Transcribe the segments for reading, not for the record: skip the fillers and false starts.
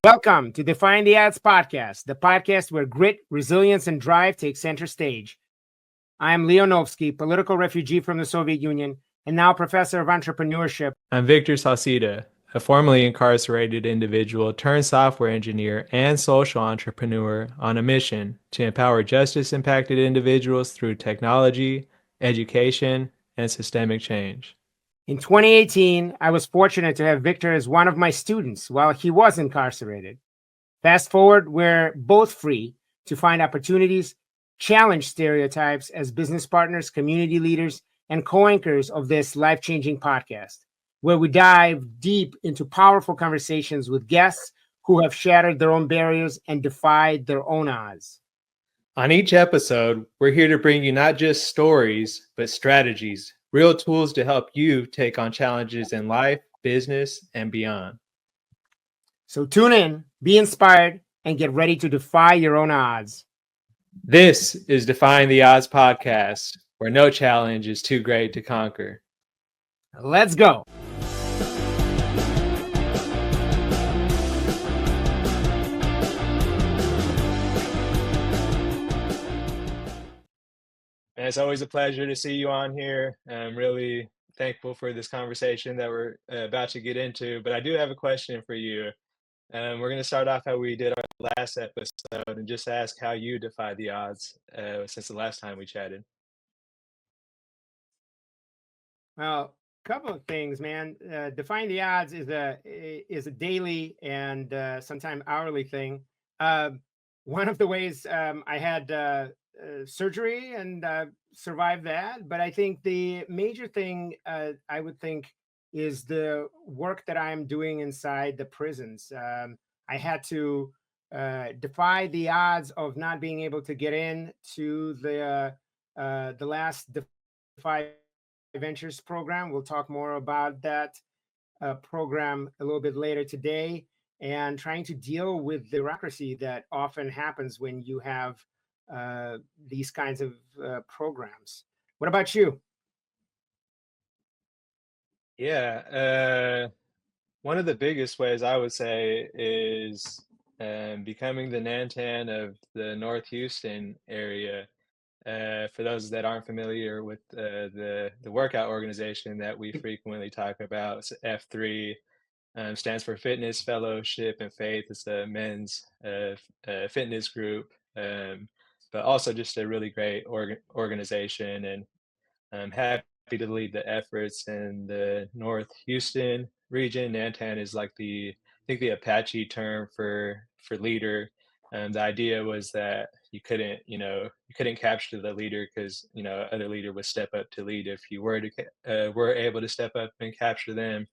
Welcome to Defying the Odds podcast, the podcast where grit, resilience, and drive take center stage. I am Leonovsky, political refugee from the Soviet Union, and now professor of entrepreneurship. I'm Victor Salcida, a formerly incarcerated individual turned software engineer and social entrepreneur on a mission to empower justice-impacted individuals through technology, education, and systemic change. In 2018, I was fortunate to have Victor as one of my students while he was incarcerated. Fast forward, we're both free to find opportunities, challenge stereotypes as business partners, community leaders, and co-anchors of this life-changing podcast, where we dive deep into powerful conversations with guests who have shattered their own barriers and defied their own odds. On each episode, we're here to bring you not just stories, but strategies, real tools to help you take on challenges in life, business, and beyond. So tune in, be inspired, and get ready to defy your own odds. This is Defying the Odds podcast, where no challenge is too great to conquer. Let's go. And it's always a pleasure to see you on here. I'm really thankful for this conversation that we're about to get into. But I do have a question for you. We're going to start off how we did our last episode and just ask how you defy the odds since the last time we chatted. Well, a couple of things, man. Defying the odds is a daily and sometimes hourly thing. One of the ways I had surgery and survived that, but I think the major thing I would think is the work that I'm doing inside the prisons. I had to defy the odds of not being able to get in to the last Defy Ventures program. We'll talk more about that program a little bit later today, and trying to deal with the bureaucracy that often happens when you have these kinds of programs. What about you? Yeah, one of the biggest ways I would say is becoming the Nantan of the North Houston area. For those that aren't familiar with the workout organization that we frequently talk about, F3 stands for Fitness, Fellowship, and Faith. It's a men's fitness group, but also just a really great organization. And I'm happy to lead the efforts in the North Houston region. Nantan is like I think the Apache term for leader. The idea was that you couldn't capture the leader because other leader would step up to lead if you were able to step up and capture them.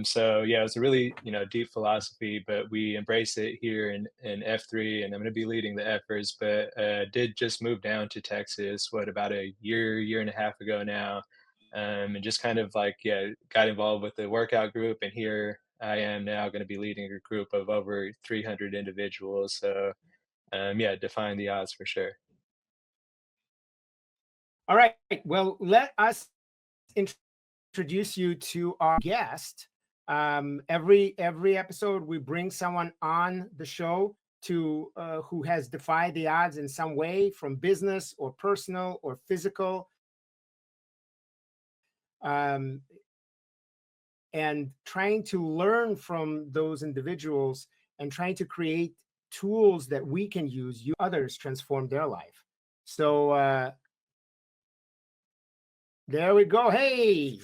So yeah, it's a really deep philosophy, but we embrace it here in F3, and I'm going to be leading the efforts. But did just move down to Texas, about a year and a half ago now, and just kind of got involved with the workout group, and here I am now going to be leading a group of over 300 individuals. So yeah, defying the odds for sure. All right. Well, let us introduce you to our guest. Every episode, we bring someone on the show to who has defied the odds in some way, from business or personal or physical, and trying to learn from those individuals and trying to create tools that we can use, others transform their life. So there we go. Hey,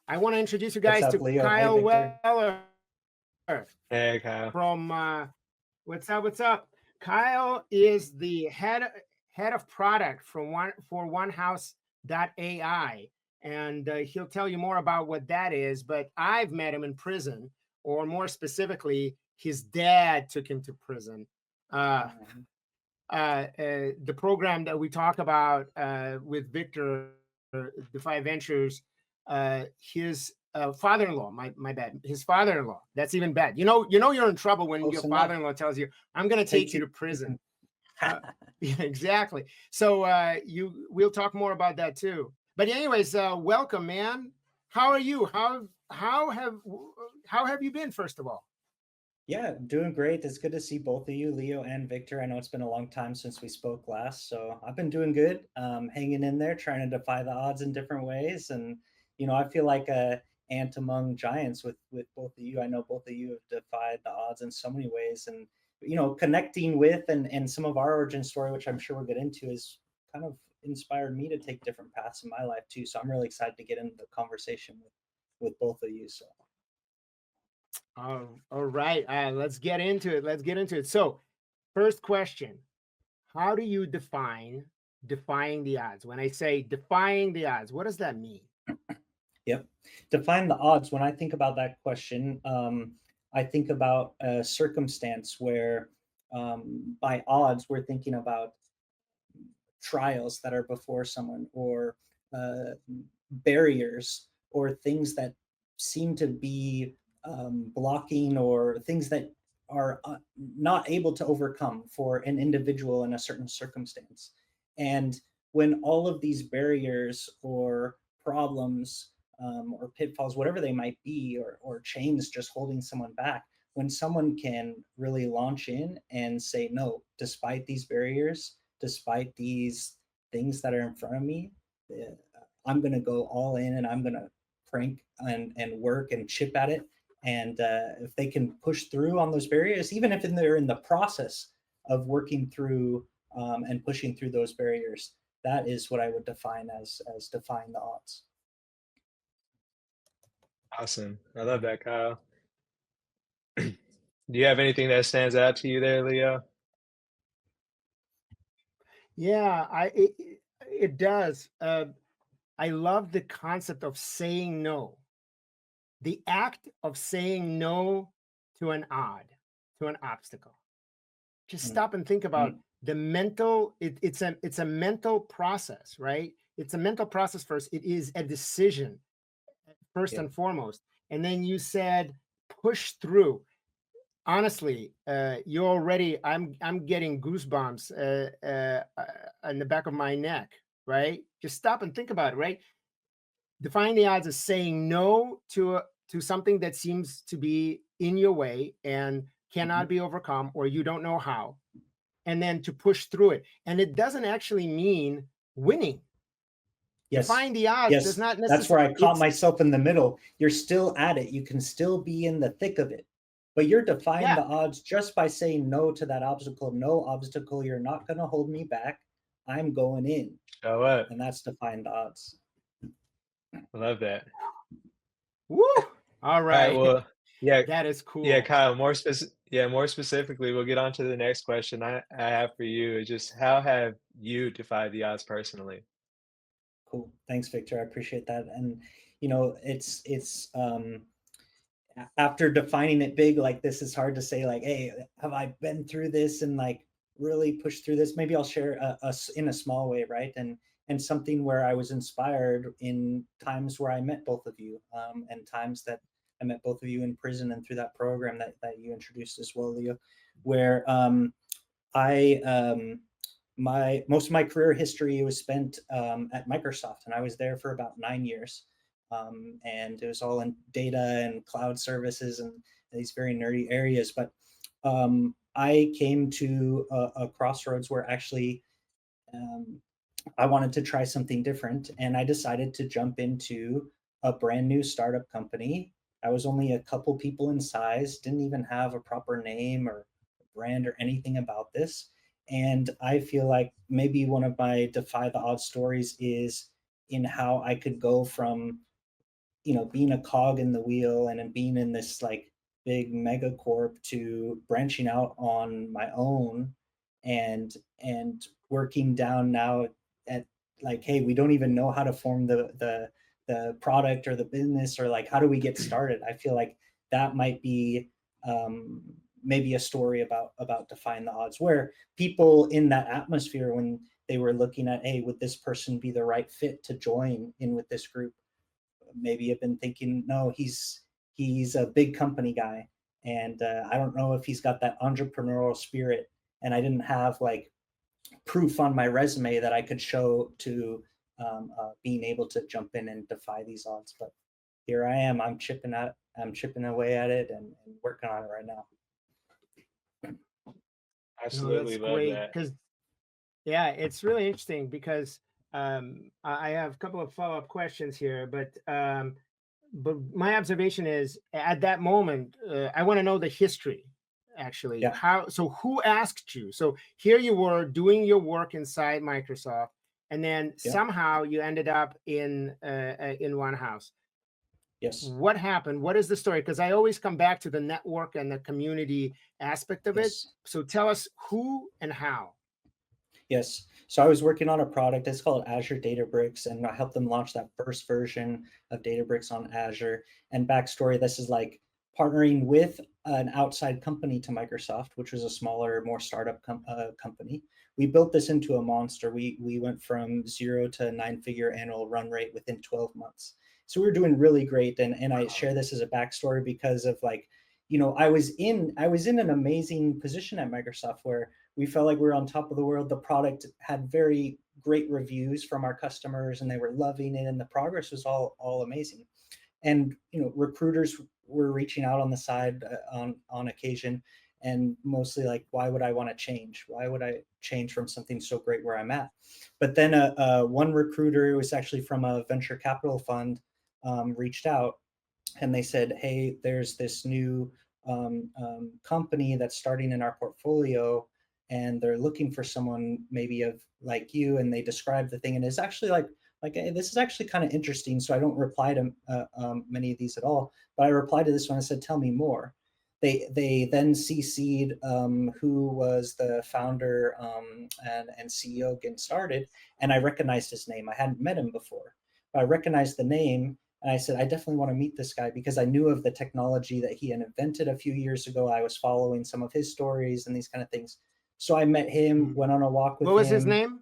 I want to introduce you guys to Leo? Kyle Hey, Weller. Hey, Kyle. From what's up? Kyle is the head of product for OneHouse.ai, and he'll tell you more about what that is. But I've met him in prison, or more specifically, his dad took him to prison. The program that we talk about with Victor, Defy Ventures, his father-in-law, my bad, his father-in-law. That's even bad. You're in trouble when your father-in-law tells you, "I'm going to take you to prison." Exactly. So we'll talk more about that too. But anyways, welcome, man. How are you? How have you been, first of all? Yeah, doing great. It's good to see both of you, Leo and Victor. I know it's been a long time since we spoke last, so I've been doing good, hanging in there, trying to defy the odds in different ways. And I feel like a ant among giants with both of you. I know both of you have defied the odds in so many ways, and connecting with and some of our origin story, which I'm sure we'll get into, is kind of inspired me to take different paths in my life too. So I'm really excited to get into the conversation with both of you. So. All right, let's get into it. Let's get into it. So, first question: how do you defying the odds? When I say defying the odds, what does that mean? Yep. Define the odds. When I think about that question, I think about a circumstance where, by odds, we're thinking about trials that are before someone, or uh, barriers, or things that seem to be blocking, or things that are not able to overcome for an individual in a certain circumstance. And when all of these barriers or problems, or pitfalls, whatever they might be, or chains just holding someone back, when someone can really launch in and say, no, despite these barriers, despite these things that are in front of me, uh, I'm going to go all in, and I'm going to crank and work and chip at it. And if they can push through on those barriers, even if they're in the process of working through, and pushing through those barriers, that is what I would define as defying the odds. Awesome. I love that, Kyle. Do you have anything that stands out to you there, Leo? Yeah, it does. I love the concept of saying no. The act of saying no to an odd, to an obstacle. Just Mm, stop and think about mm, the mental. It's a mental process, right? It's a mental process first. It is a decision first yeah. and foremost, and then you said push through. Honestly, you already. I'm getting goosebumps in the back of my neck. Right? Just stop and think about it. Right? Defying the odds is saying no to something that seems to be in your way and cannot Mhm. be overcome, or you don't know how, and then to push through it. And it doesn't actually mean winning. Yes. Defying the odds does Yes. not That's necessarily. where I caught It's myself in the middle. You're still at it. You can still be in the thick of it. But you're defying Yeah, the odds just by saying no to that obstacle. No obstacle, you're not going to hold me back. I'm going in. Show up. And that's defying the odds. I love that. woo. All All right. right. Well, yeah, That is yeah, cool. Kyle. More specifically, we'll get on to the next question I have for you. Is just how have you defied the odds personally? Cool. Thanks, Victor. I appreciate that. And it's after defining it big like this, it's hard to say like, hey, have I been through this and like really pushed through this? Maybe I'll share in a small way, right? And something where I was inspired in times where I met both of you, and times that I met both of you in prison and through that program that you introduced as well, Leo, where I my most of my career history was spent at Microsoft, and I was there for about 9 years. And it was all in data and cloud services and these very nerdy areas. But I came to a crossroads where actually um, I wanted to try something different, and I decided to jump into a brand new startup company. I was only a couple people in size, didn't even have a proper name or brand or anything about this. And I feel like maybe one of my defy the odds stories is in how I could go from being a cog in the wheel and then being in this like big megacorp to branching out on my own, and working down now at like, hey, we don't even know how to form the product or the business, or like how do we get started. I feel like that might be um, maybe a story about defying the odds, where people in that atmosphere, when they were looking at, hey, would this person be the right fit to join in with this group, maybe have been thinking, no, he's a big company guy, and I don't know if he's got that entrepreneurial spirit. And I didn't have like proof on my resume that I could show to being able to jump in and defy these odds. But here I am. I'm chipping away at it, and working on it right now. No, Absolutely that's love great that. because yeah, it's really interesting because I have a couple of follow-up questions here, but my observation is at that moment, I want to know the history actually. Yeah, How, so who asked you? So here you were doing your work inside Microsoft, and then yeah, somehow you ended up in One House. yes, What happened? What is the story? Because I always come back to the network and the community aspect of it. yes. So tell us who and how. Yes. So I was working on a product. It's called Azure Databricks, and I helped them launch that first version of Databricks on Azure. And backstory, this is like partnering with an outside company to Microsoft, which was a smaller, more startup company. We built this into a monster. We went from 0 to 9-figure annual run rate within 12 months. So we were doing really great. And I Wow. share this as a backstory because of like, I was in an amazing position at Microsoft where we felt like we were on top of the world. The product had very great reviews from our customers, and they were loving it, and the progress was all amazing. And recruiters were reaching out on the side on occasion, and mostly like, why would I want to change? Why would I change from something so great where I'm at? But then one recruiter, who was actually from a venture capital fund, reached out, and they said, "Hey, there's this new company that's starting in our portfolio, and they're looking for someone maybe of like you." And they described the thing, and it's actually like, hey, this is actually kind of interesting. So I don't reply to many of these at all, but I replied to this one and said, "Tell me more." They then CC'd who was the founder and CEO getting started, and I recognized his name. I hadn't met him before, but I recognized the name, and I said, I definitely want to meet this guy because I knew of the technology that he had invented a few years ago. I was following some of his stories and these kind of things. So I met him, Hmm. went on a walk with What was his him. name?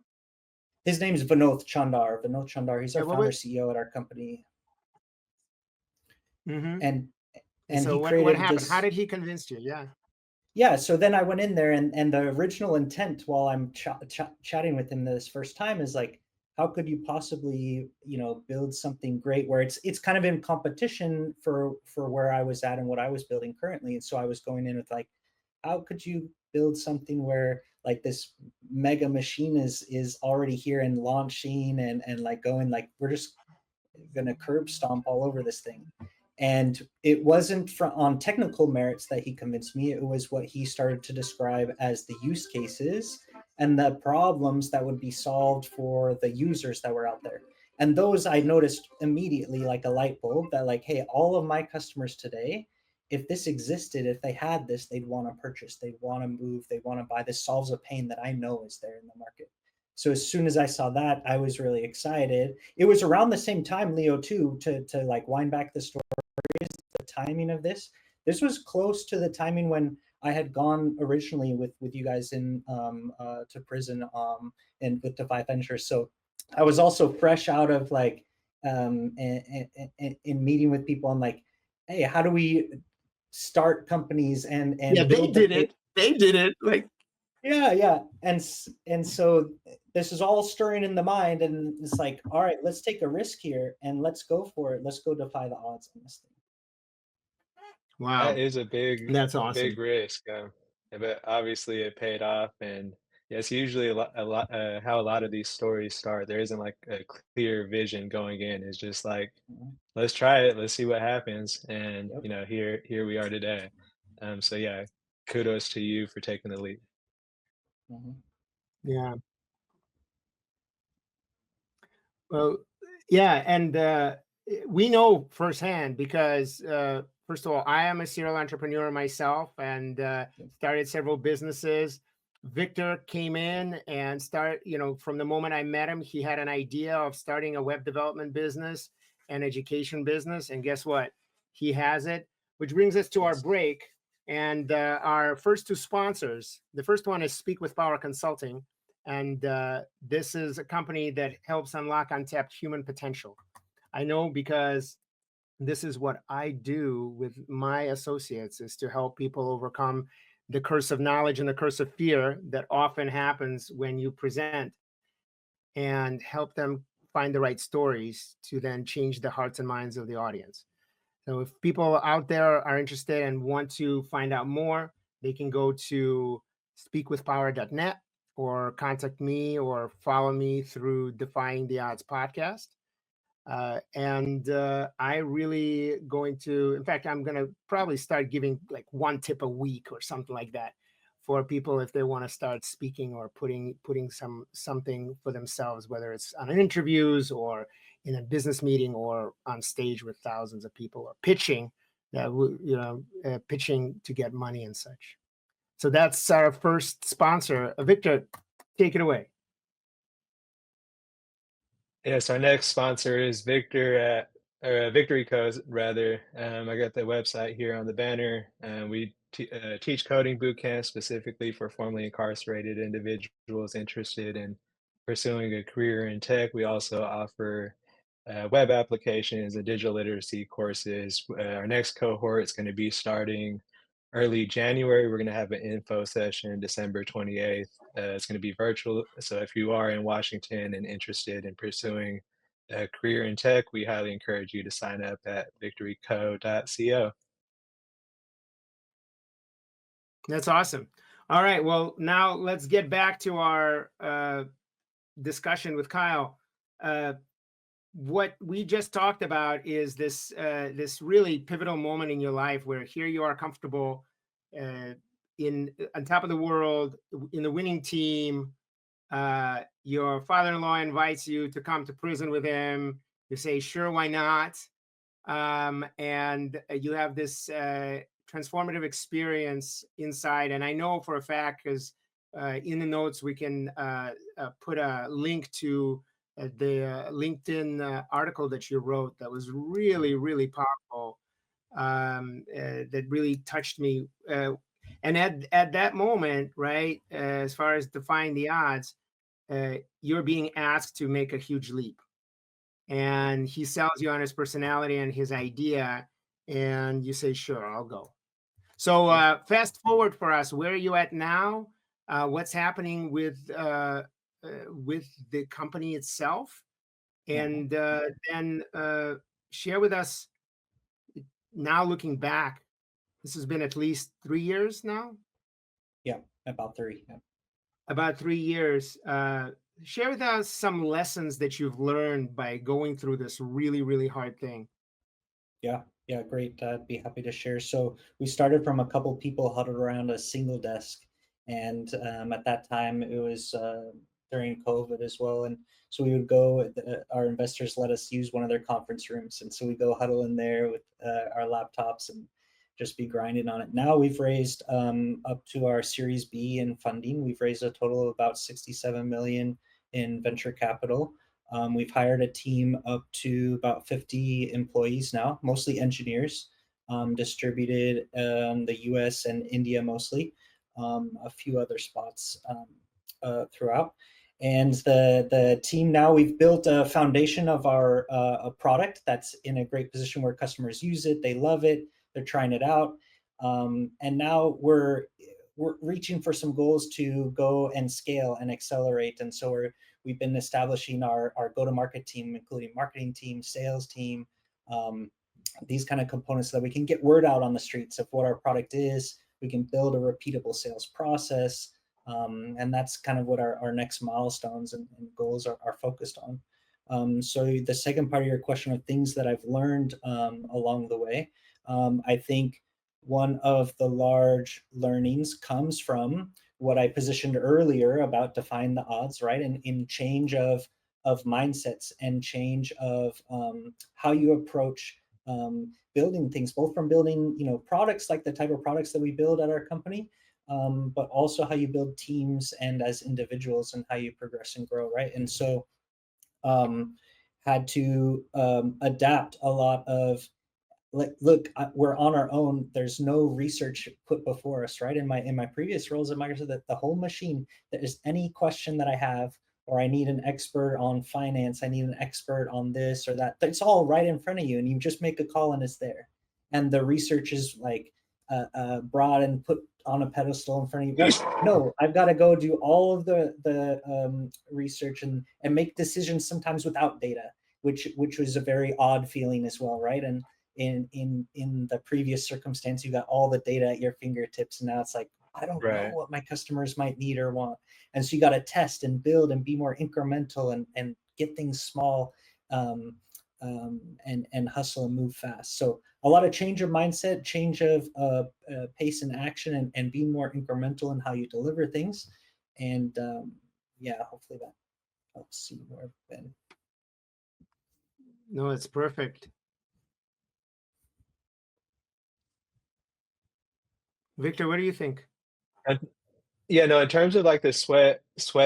His name is Vinod Chandar. Vinod Chandar. He's Yeah, our what founder was? CEO at our company, Hmm. and And and so he what created happened? How this. did he convince you? Yeah. Yeah, so then I went in there, and the original intent while I'm chatting with him this first time is like, how could you possibly build something great where it's kind of in competition for where I was at and what I was building currently. And so I was going in with like, how could you build something where like this mega machine is already here and launching and like going, like we're just gonna curb stomp all over this thing. And it wasn't on technical merits that he convinced me. It was what he started to describe as the use cases and the problems that would be solved for the users that were out there. And those I noticed immediately, like a light bulb, that like, hey, all of my customers today, if this existed, if they had this, they'd want to purchase, they'd want to move, they want to buy. This solves a pain that I know is there in the market. So as soon as I saw that, I was really excited. It was around the same time, Leo, too, to like wind back the story. The timing of this was close to the timing when I had gone originally with you guys in to prison and with Defy Ventures. So I was also fresh out of like in meeting with people and like, hey, how do we start companies Yeah, and they build the did it. They did it. Like, yeah. And so this is all stirring in the mind, and it's like, all right, let's take a risk here and let's go for it. Let's go defy the odds on this thing. That wow, is a that's big awesome. risk, but obviously it paid off, and yeah, it's usually how a lot of these stories start. There isn't like a clear vision going in. It's just like, Mhm. let's try it, let's see what happens, and Yep. here we are today. So yeah, kudos to you for taking the leap. Mhm. Yeah. Well, yeah, and we know firsthand because first of all, I am a serial entrepreneur myself and Yep. started several businesses. Victor came in and from the moment I met him, he had an idea of starting a web development business and education business, and guess what? He has it, which brings us to our Yes. break and our first two sponsors. The first one is Speak with Power Consulting, and this is a company that helps unlock untapped human potential. I know because this is what I do with my associates, is to help people overcome the curse of knowledge and the curse of fear that often happens when you present, and help them find the right stories to then change the hearts and minds of the audience. So if people out there are interested and want to find out more, they can go to speakwithpower.net, or contact me or follow me through Defying the Odds podcast. And I really going to, in fact, I'm going to probably start giving like one tip a week or something like that for people if they want to start speaking or putting something for themselves, whether it's on interviews or in a business meeting or on stage with thousands of people, or pitching pitching to get money and such. So that's our first sponsor. Victor, take it away. Yes, our next sponsor is Victory Codes, rather. I got the website here on the banner. We teach coding boot camp specifically for formerly incarcerated individuals interested in pursuing a career in tech. We also offer web applications and digital literacy courses. Our next cohort is going to be starting early January. We're going to have an info session December 28th. It's going to be virtual. So if you are in Washington and interested in pursuing a career in tech, we highly encourage you to sign up at victoryco.co. That's awesome. All right. Well, now let's get back to our discussion with Kyle. What we just talked about is this really pivotal moment in your life where here you are comfortable on top of the world, in the winning team. Your father-in-law invites you to come to prison with him. You say, sure, why not? And you have this transformative experience inside. And I know for a fact, because in the notes, we can put a link to the LinkedIn article that you wrote that was really, really powerful, that really touched me. And at that moment, right, as far as defying the odds, you're being asked to make a huge leap. And he sells you on his personality and his idea, and you say, sure, I'll go. So fast forward for us. Where are you at now? What's happening with the company itself? And then share with us, now looking back, this has been at least 3 years now? Yeah, about 3. Yeah. About 3 years. Share with us some lessons that you've learned by going through this really, really hard thing. Yeah, great. I'd be happy to share. So we started from a couple people huddled around a single desk, and at that time it was during COVID as well, and so we would go. Our investors let us use one of their conference rooms, and so we go huddle in there with our laptops and just be grinding on it. Now we've raised up to our Series B in funding. We've raised a total of about 67 million in venture capital. We've hired a team up to about 50 employees now, mostly engineers, distributed the US and India mostly, a few other spots throughout. And the team now, we've built a foundation of our a product that's in a great position where customers use it, they love it, they're trying it out. And now we're reaching for some goals to go and scale and accelerate. And so we've been establishing our go-to-market team, including marketing team, sales team, these kind of components so that we can get word out on the streets of what our product is. We can build a repeatable sales process. And that's kind of what our next milestones and goals are focused on. So the second part of your question of things that I've learned along the way, I think one of the large learnings comes from what I positioned earlier about defying the odds, right? And in change of mindsets and change of how you approach building things, both from building, products like the type of products that we build at our company, but also how you build teams and as individuals and how you progress and grow, right? And so had to adapt a lot of, like, look, we're on our own. There's no research put before us, right? In my previous roles at Microsoft, that the whole machine, that is any question that I have, or I need an expert on finance, I need an expert on this or that, it's all right in front of you, and you just make a call and it's there. And the research is like brought and put on a pedestal in front of you. No, I've got to go do all of the research and make decisions sometimes without data, which was a very odd feeling as well, right? And in the previous circumstance, you got all the data at your fingertips, and now it's like, I don't know Right. what my customers might need or want. And so you got to test and build and be more incremental and get things small, um, and hustle and move fast. So a lot of change of mindset, change of pace and action, and being more incremental in how you deliver things. And yeah, hopefully that helps see where I've been. No, it's perfect. Victor, what do you think? And yeah, no, in terms of like the sweat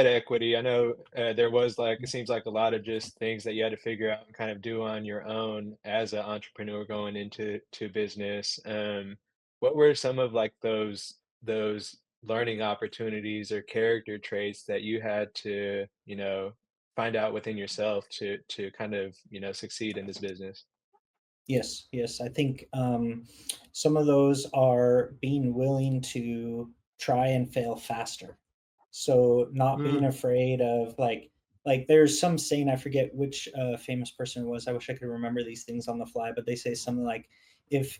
equity, I know there was like it seems like a lot of just things that you had to figure out and kind of do on your own as an entrepreneur going into business. What were some of like those learning opportunities or character traits that you had to, find out within yourself to kind of, succeed in this business? Yes, yes. I think some of those are being willing to try and fail faster. So not being Mm, afraid of like there's some saying, I forget which famous person it was. I wish I could remember these things on the fly, but they say something like if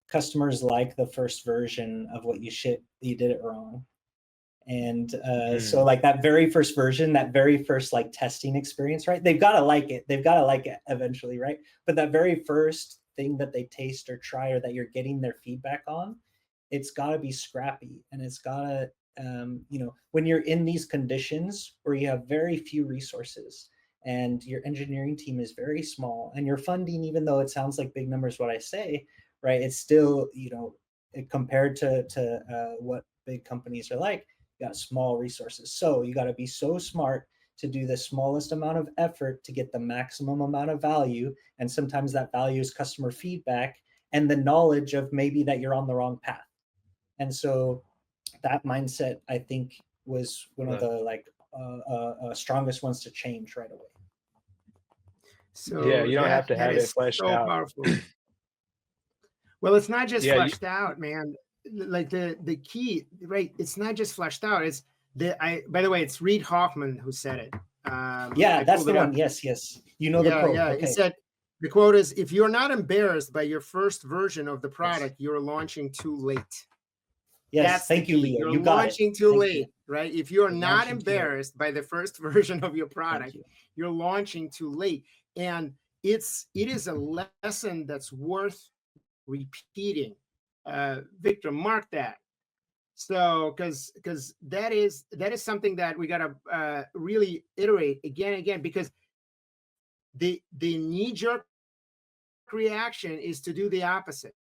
customers like the first version of what you ship, you did it wrong. And so Mm, like that very first version, that very first like testing experience, right? They've got to like it. They've got to like it eventually, right? But that very first thing that they taste or try or that you're getting their feedback on, it's got to be scrappy, and it's got to when you're in these conditions where you have very few resources and your engineering team is very small and your funding, even though it sounds like big numbers what I say, right, it's still compared to what big companies are like, you got small resources. So you got to be so smart to do the smallest amount of effort to get the maximum amount of value. And sometimes that value is customer feedback and the knowledge of maybe that you're on the wrong path. And so that mindset, I think, was one of uh, the like strongest ones to change right away. yeah, so you don't have to that have it is fleshed so out. powerful. Well, it's not just Yeah, fleshed out, man. Like the key, right? It's not just fleshed out. It's the I. By the way, it's Reid Hoffman who said it. Yeah, I that's pulled the it one. up. Yes, yes. You know the Yeah, quote. yeah. He Okay. said the quote is, "If you're not embarrassed by your first version of the Yes. product, you're launching too late." Yes. That's the Thank you, key. Leo. You're You got it. launching too Thank you. late, right? If you're You're not launching too late. embarrassed by the first version of your Thank product, you. you're launching too late. And it is a lesson that's worth repeating. Victor, mark that. So, because that is something that we gotta really iterate again and again, because the knee jerk reaction is to do the opposite.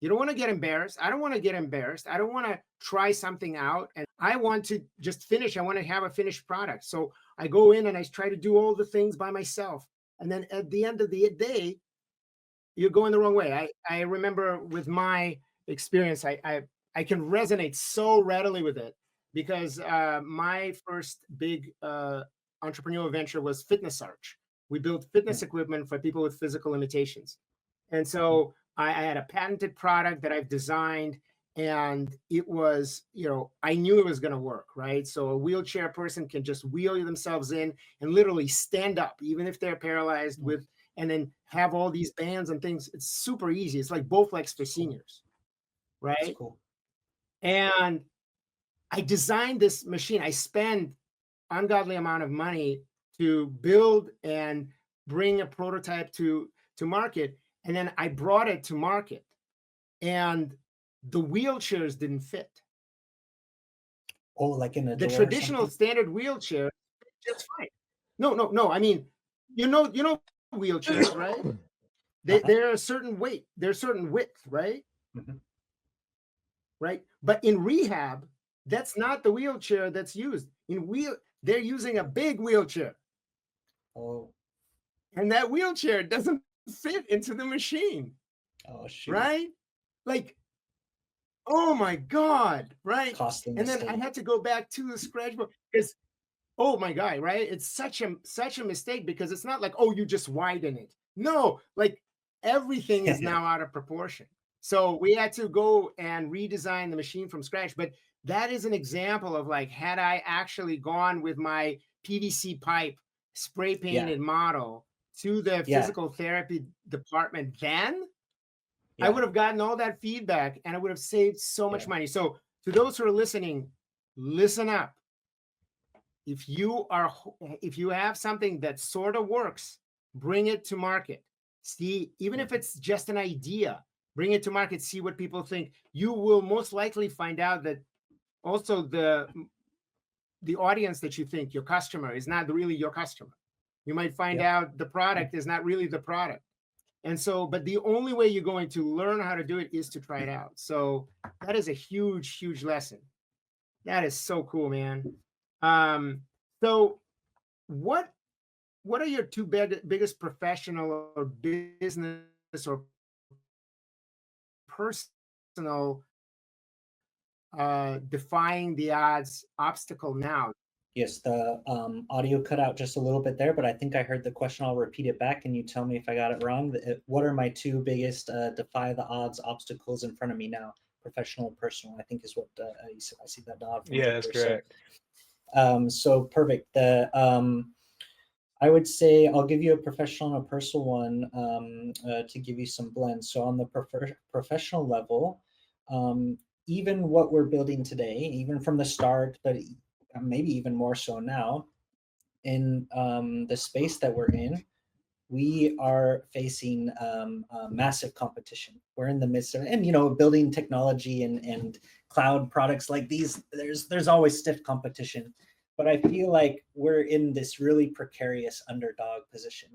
You don't want to get embarrassed. I don't want to get embarrassed. I don't want to try something out, and I want to just finish. I want to have a finished product. So I go in and I try to do all the things by myself. And then at the end of the day, you're going the wrong way. I remember with my experience, I can resonate so readily with it, because my first big entrepreneurial venture was Fitness Arch. We built Yeah. fitness equipment for people with physical limitations. And so I had a patented product that I've designed, and it was, I knew it was going to work, right? So a wheelchair person can just wheel themselves in and literally stand up, even if they're paralyzed, Mm, with, and then have all these bands and things. It's super easy. It's like Bowflex for It's cool. seniors, It's right? cool. And I designed this machine. I spent ungodly amount of money to build and bring a prototype to market, and then I brought it to market, and the wheelchairs didn't fit. Oh, like in a The door or traditional something? standard wheelchair just fine. No, no, no. I mean, you know wheelchairs, right? Uh-huh. They're a certain weight, they're a certain width, right? Mhm. Right. But in rehab, that's not the wheelchair that's used. They're using a big wheelchair, Oh, and that wheelchair doesn't fit into the machine, oh shoot. right? Like, oh my God, right? Costly And then I mistake. had to go back to the scratch book, because, oh my God, right? It's such a mistake, because it's not like, oh, you just widen it. No, like everything is now out of proportion. So we had to go and redesign the machine from scratch. But that is an example of, like, had I actually gone with my PVC pipe spray Yeah. painted model to the Yeah. physical therapy department, then I Yeah. would have gotten all that feedback and I would have saved so much Yeah. money. So to those who are listening, listen up. If you have something that sort of works, bring it to market. See, even if it's just an idea, bring it to market, see what people think. You will most likely find out that also the audience that you think, your customer, is not really your customer. You might find out the product is not really the product. And so, but the only way you're going to learn how to do it is to try it out. So that is a huge, huge lesson. That is so cool, man. So what are your two biggest professional or business or personal defying the odds obstacle now? Yes, the audio cut out just a little bit there, but I think I heard the question. I'll repeat it back and you tell me if I got it wrong. What are my two biggest defy the odds obstacles in front of me now? Professional, personal, I think is what you said. I see that nod from Yeah, that's Victor. correct. So perfect. I would say I'll give you a professional and a personal one to give you some blends. So on the professional level, even what we're building today, even from the start, but maybe even more so now, in the space that we're in, we are facing massive competition. We're in the midst of, and building technology and cloud products like these. There's always stiff competition, but I feel like we're in this really precarious underdog position.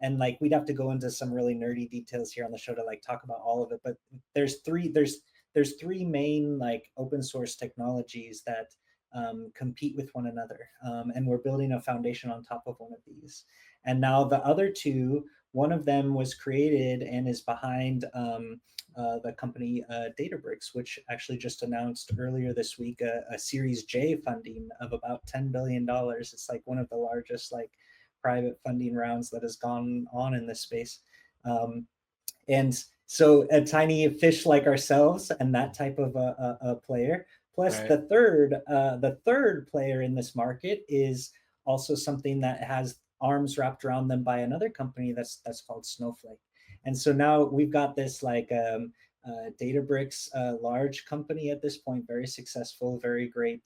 And like we'd have to go into some really nerdy details here on the show to like talk about all of it. But there's three main like open source technologies that compete with one another, and we're building a foundation on top of one of these. And now the other two, one of them was created and is behind the company Databricks, which actually just announced earlier this week a Series J funding of about $10 billion. It's like one of the largest like private funding rounds that has gone on in this space. And so a tiny fish like ourselves and that type of a player, plus Right. the third player in this market is also something that has arms wrapped around them by another company that's called Snowflake. And so now we've got this like Databricks, large company at this point, very successful, very great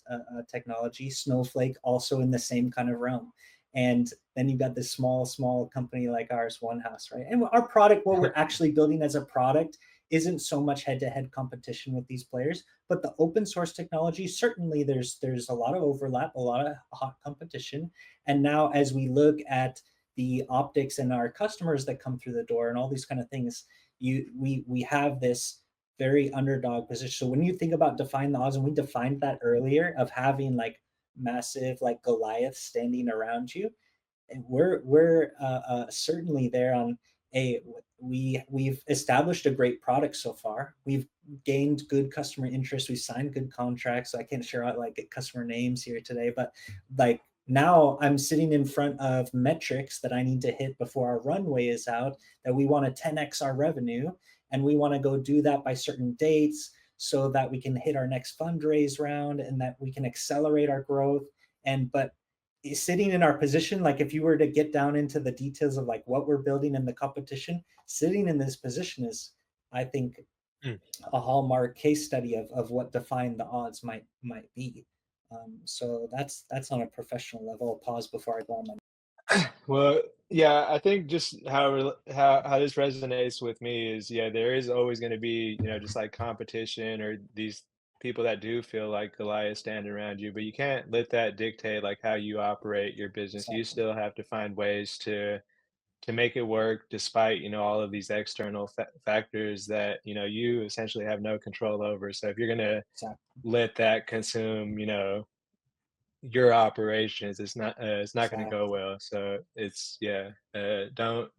technology. Snowflake also in the same kind of realm. And then you've got this small company like ours, OneHouse, right? And our product, what we're actually building as a product, isn't so much head-to-head competition with these players, but the open source technology, certainly there's a lot of overlap, a lot of hot competition. And now as we look at the optics and our customers that come through the door and all these kind of things, we have this very underdog position. So when you think about define the odds, and we defined that earlier, of having like massive like Goliath standing around you, and we're certainly there on we've established a great product so far. We've gained good customer interest. We've signed good contracts. So I can't share out like customer names here today, but like now I'm sitting in front of metrics that I need to hit before our runway is out, that we want to 10x our revenue, and we want to go do that by certain dates so that we can hit our next fundraise round and that we can accelerate our growth. But sitting in our position, like if you were to get down into the details of like what we're building in the competition, sitting in this position is, I think, a hallmark case study of what defying the odds might be. So that's on a professional level. I'll pause before I go on my. Well, yeah, I think just how this resonates with me is, yeah, there is always going to be, just like competition or these people that do feel like Goliath standing around you, but you can't let that dictate like how you operate your business. You Exactly. still have to find ways to make it work despite, all of these external factors that, you essentially have no control over. So if you're going to Exactly. let that consume, your operations, it's not going to go Exactly. well. So it's, yeah, don't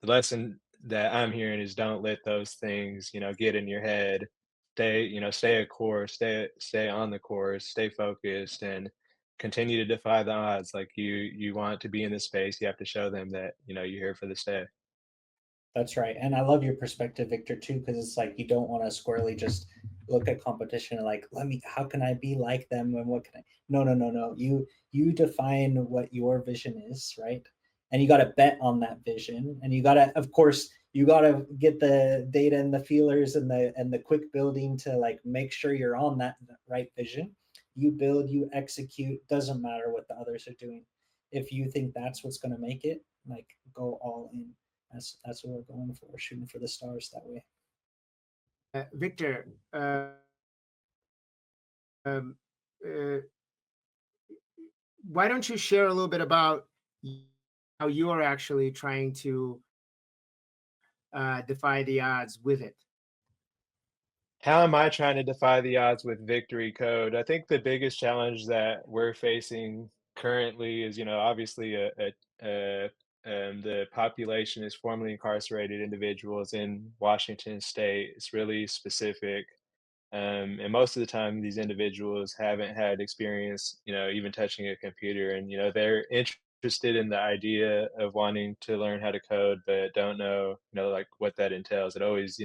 the lesson that I'm hearing is don't let those things, get in your head. Stay a course, stay on the course, stay focused, and continue to defy the odds. Like you want to be in this space, you have to show them that you're here for the stay. That's right. And I love your perspective, Victor, too, because it's like you don't want to squarely just look at competition and like, how can I be like them and what can I? No. You define what your vision is, right? And you got to bet on that vision. And you got to, of course, you got to get the data and the feelers and the quick building to like make sure you're on that right vision. You build, you execute, doesn't matter what the others are doing. If you think that's what's going to make it, like go all in. That's what we're going for, shooting for the stars that way. Victor, um, uh, why don't you share a little bit about how you are actually trying to defy the odds with it? How am I trying to defy the odds with victory code? I think the biggest challenge that we're facing currently is, obviously the population is formerly incarcerated individuals in Washington state. It's really specific. And most of the time, these individuals haven't had experience, even touching a computer. And, they're interested in the idea of wanting to learn how to code, but don't know, like what that entails. It always,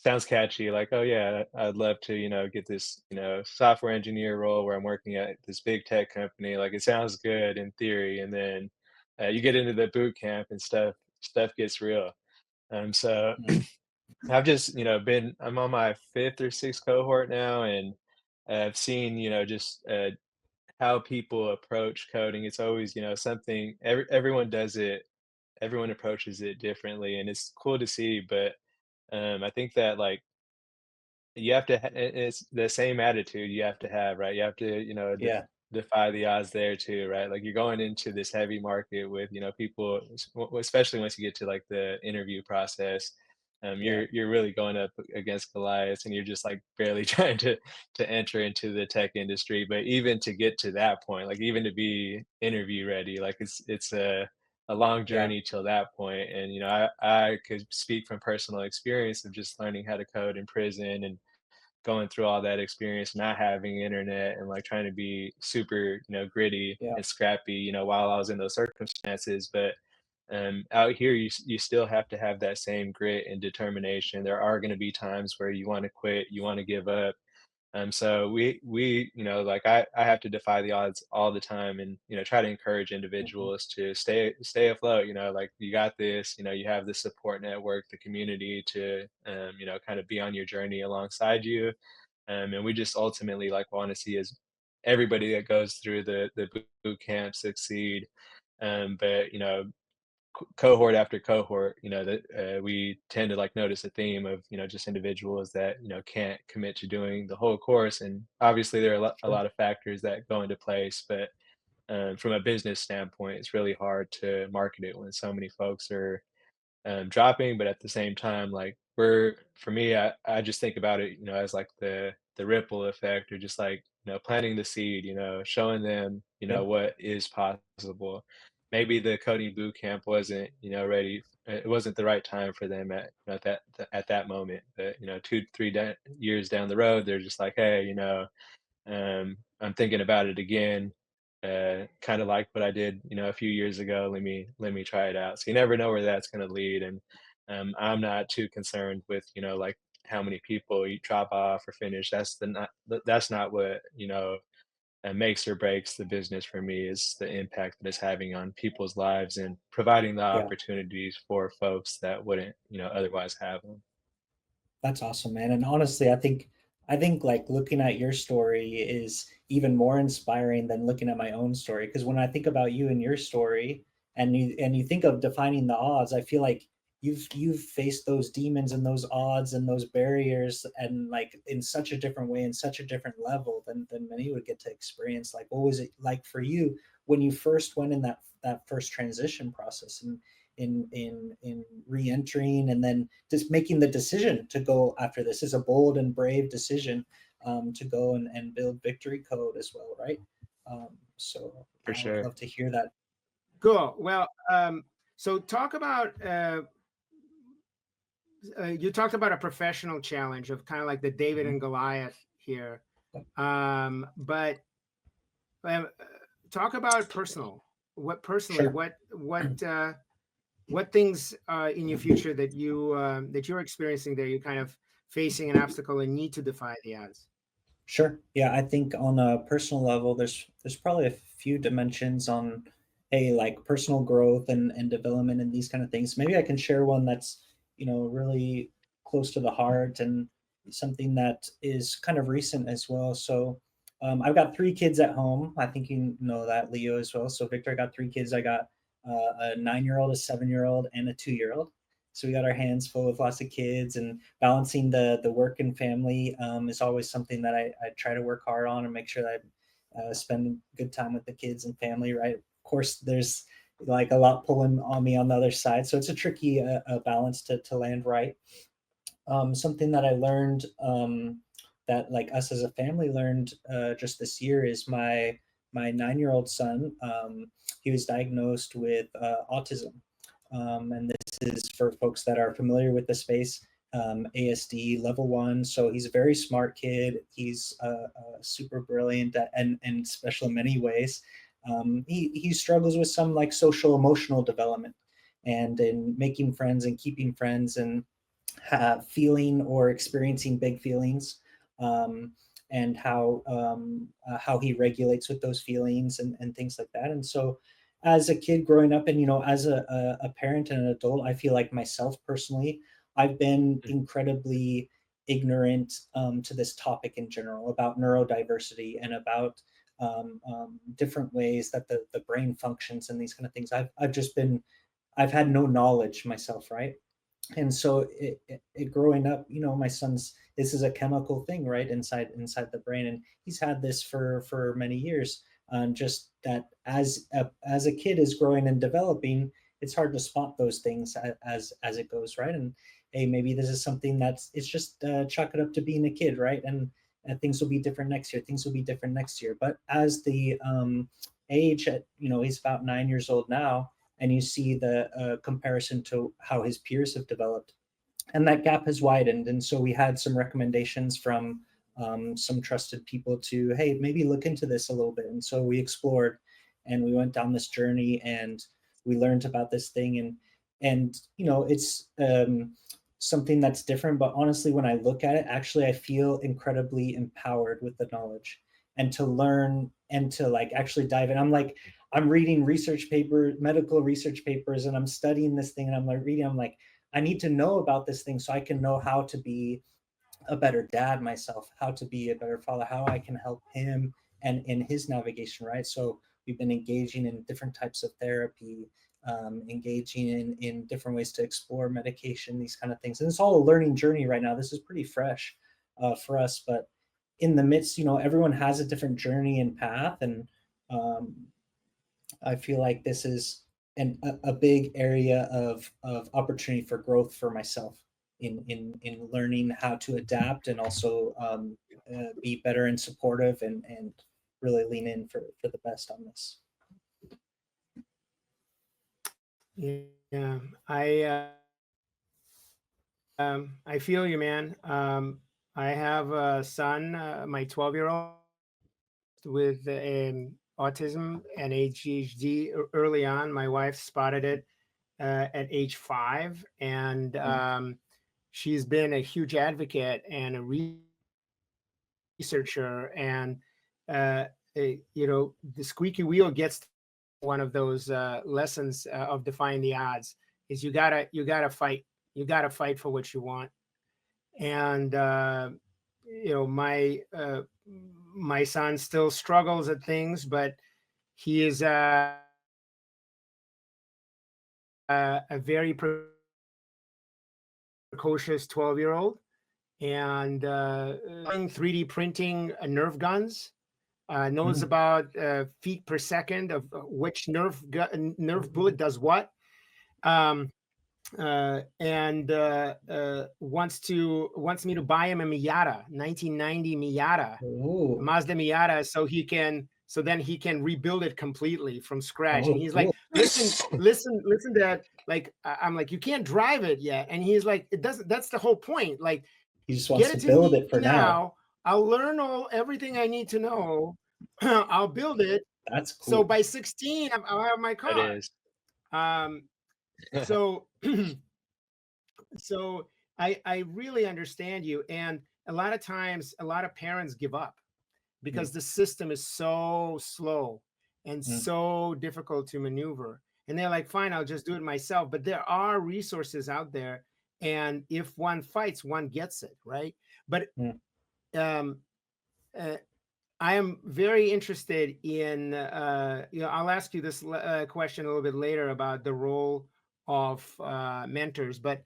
sounds catchy, like, oh yeah, I'd love to, get this, software engineer role where I'm working at this big tech company. Like it sounds good in theory, and then you get into the boot camp and stuff gets real. So Mm. I've just, I'm on my fifth or sixth cohort now, and I've seen, just how people approach coding. It's always, something everyone does it, everyone approaches it differently, and it's cool to see. But I think that like you have to it's the same attitude you have to have, right? You have to, Yeah, defy the odds there too, right? Like you're going into this heavy market with, people, especially once you get to like the interview process. yeah, You're really going up against Goliath, and you're just like barely trying to enter into the tech industry. But even to get to that point, like even to be interview ready, like it's a long yeah, journey till that point. And I could speak from personal experience of just learning how to code in prison and going through all that experience, not having internet, and like trying to be super, gritty yeah, and scrappy, while I was in those circumstances. But out here, you still have to have that same grit and determination. There are going to be times where you want to quit, you want to give up. So we like I have to defy the odds all the time, and try to encourage mhm, individuals to stay afloat. Like you got this. You have the support network, the community to kind of be on your journey alongside you. And we just ultimately like want to see as everybody that goes through the boot camp succeed. But cohort after cohort, that we tend to like notice a theme of just individuals that can't commit to doing the whole course. And obviously there are a sure, lot of factors that go into place, but from a business standpoint, it's really hard to market it when so many folks are dropping. But at the same time, like for me, I just think about it, as like the ripple effect, or just like, planting the seed, showing them, yeah, what is possible. Maybe the coding boot camp wasn't, ready. It wasn't the right time for them at that moment. But, 2, 3 years down the road, they're just like, hey, I'm thinking about it again. Kind of like what I did, a few years ago. Let me try it out. So you never know where that's going to lead. And I'm not too concerned with, like how many people you drop off or finish. That's not what makes or breaks the business for me. Is the impact that it's having on people's lives and providing the yeah. opportunities for folks that wouldn't, otherwise have them. That's awesome, man. And honestly, I think like looking at your story is even more inspiring than looking at my own story. Because when I think about you and your story, and you think of defining the odds, I feel like you've faced those demons and those odds and those barriers, and like in such a different way, in such a different level than many would get to experience. Like, what was it like for you when you first went in that first transition process, and in re-entering, and then just making the decision to go after this is a bold and brave decision, to go and build victory code as well, right? So For I would sure. love to hear that. Cool. Well, so talk about you talked about a professional challenge of kind of like the David Mhm. and Goliath here, but um, talk about personal. What personally? Sure. What things in your future that you're experiencing that you're kind of facing an obstacle and need to defy the odds? Sure. Yeah, I think on a personal level, there's probably a few dimensions on hey, like personal growth and development and these kind of things. Maybe I can share one that's, really close to the heart and something that is kind of recent as well. So I've got 3 kids at home. I think you know that, Leo, as well. So Victor, I got 3 kids. I got a 9-year-old, a 7-year-old, and a 2-year-old. So we got our hands full with lots of kids, and balancing the work and family is always something that I try to work hard on and make sure that I spend good time with the kids and family. Right. Of course, there's like a lot pulling on me on the other side, so it's a tricky balance to land right. Something that I learned, that like us as a family learned just this year, is my 9-year-old son. He was diagnosed with autism, and this is for folks that are familiar with the space. ASD level 1. So he's a very smart kid. He's super brilliant and special in many ways. He struggles with some like social emotional development and in making friends and keeping friends and feeling or experiencing big feelings, and how he regulates with those feelings and things like that. And so, as a kid growing up, and as a parent and an adult, I feel like myself personally, I've been incredibly ignorant to this topic in general about neurodiversity and about different ways that the brain functions and these kind of things. I've had no knowledge myself, right? And so growing up, my son's, this is a chemical thing right inside the brain, and he's had this for many years. Just that as a kid is growing and developing, it's hard to spot those things as it goes, right? And hey, maybe this is something that's, it's just chalk it up to being a kid, right? And things will be different next year, things will be different next year. But as the age at, he's about 9 years old now, and you see the comparison to how his peers have developed, and that gap has widened. And so we had some recommendations from some trusted people to, hey, maybe look into this a little bit. And so we explored, and we went down this journey, and we learned about this thing. And it's something that's different, but honestly, when I look at it, actually I feel incredibly empowered with the knowledge, and to learn and to like actually dive in. I'm reading research papers, medical research papers, and I'm studying this thing, and I'm like reading, I'm like, I need to know about this thing so I can know how to be a better dad myself, how to be a better father, how I can help him and in his navigation, right? So we've been engaging in different types of therapy, engaging in different ways to explore medication, these kind of things. And it's all a learning journey right now. This is pretty fresh for us, but in the midst, everyone has a different journey and path. And um, I feel like this is a big area of opportunity for growth for myself in learning how to adapt, and also be better and supportive, and really lean in for the best on this. Yeah, I feel you, man. I have a son, my 12-year-old, with autism and ADHD early on. My wife spotted it at age 5, and she's been a huge advocate and a researcher. And the squeaky wheel gets one of those lessons of defying the odds is you gotta fight for what you want. And my son still struggles at things, but he is a very precocious 12-year-old, and 3D printing Nerf guns. Knows about feet per second of which Nerf bullet does what. And wants me to buy him a Miata, 1990 Miata, Oh, Mazda Miata, so then he can rebuild it completely from scratch. And oh, he's cool. like, listen, Dad. Like, I'm like, you can't drive it yet. And he's like, it doesn't. That's the whole point. Like, He just wants get to it to build me it for now. now. I'll learn everything I need to know. I'll build it. That's So cool. by 16, I'll have my It car. is. So so I really understand you. And a lot of times, a lot of parents give up because the system is so slow. and Mm. so difficult to maneuver. And they're like, fine, I'll just do it myself. But there are resources out there. And if one fights, one gets it, right? But Mm. um, uh, I am very interested in, I'll ask you this question a little bit later about the role of mentors, but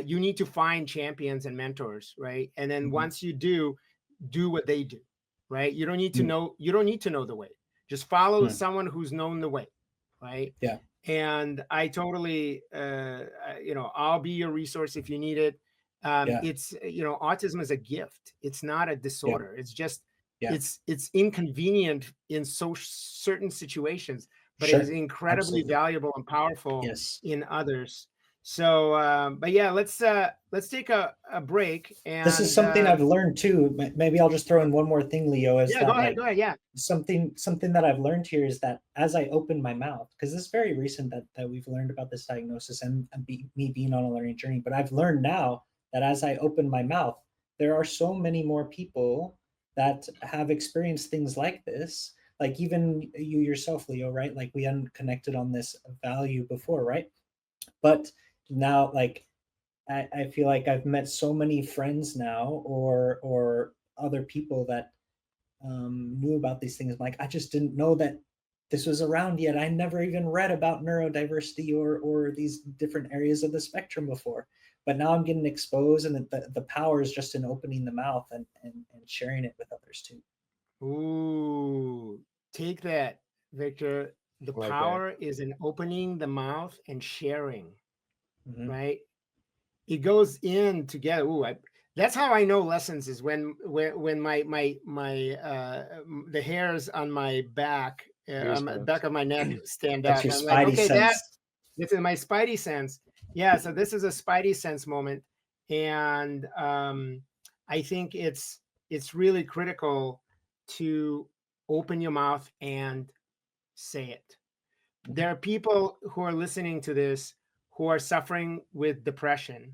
you need to find champions and mentors, right? And then Mhm. once you do what they do, right? You don't need to Mm. know, the way. Just follow Mm. someone who's known the way, right? Yeah. And I totally, I'll be your resource if you need it. Yeah. It's, autism is a gift. It's not a Yeah. disorder. It's just, Yeah. it's inconvenient in certain situations, but it is Sure. incredibly Absolutely. valuable and powerful Yes. in others. So, but yeah, let's take a break This is and something I've learned too. Maybe I'll just throw in one more thing, Leo, is yeah, go that ahead, like yeah. something that I've learned here is that as I open my mouth, because it's very recent that we've learned about this diagnosis and me being on a learning journey, but I've learned now that as I open my mouth, there are so many more people that have experienced things like this. Like even you yourself, Leo, right? Like we hadn't connected on this value before, right? But now, like I feel like I've met so many friends now, or other people that knew about these things. Like I just didn't know that this was around yet. I never even read about neurodiversity or these different areas of the spectrum before. But now I'm getting exposed, and the power is just in opening the mouth and sharing it with others too. Ooh, take that, Victor. The Like that. power is in opening the mouth and sharing, Mm-hmm. right? It goes in together. Ooh, that's how I know lessons is when the hairs on my back, on the Goosebumps. back of my neck stand That's up. your I'm like, spidey okay, sense. this is my spidey sense. Yeah, so this is a spidey sense moment, and I think it's really critical to open your mouth and say it. Mm-hmm. There are people who are listening to this who are suffering with depression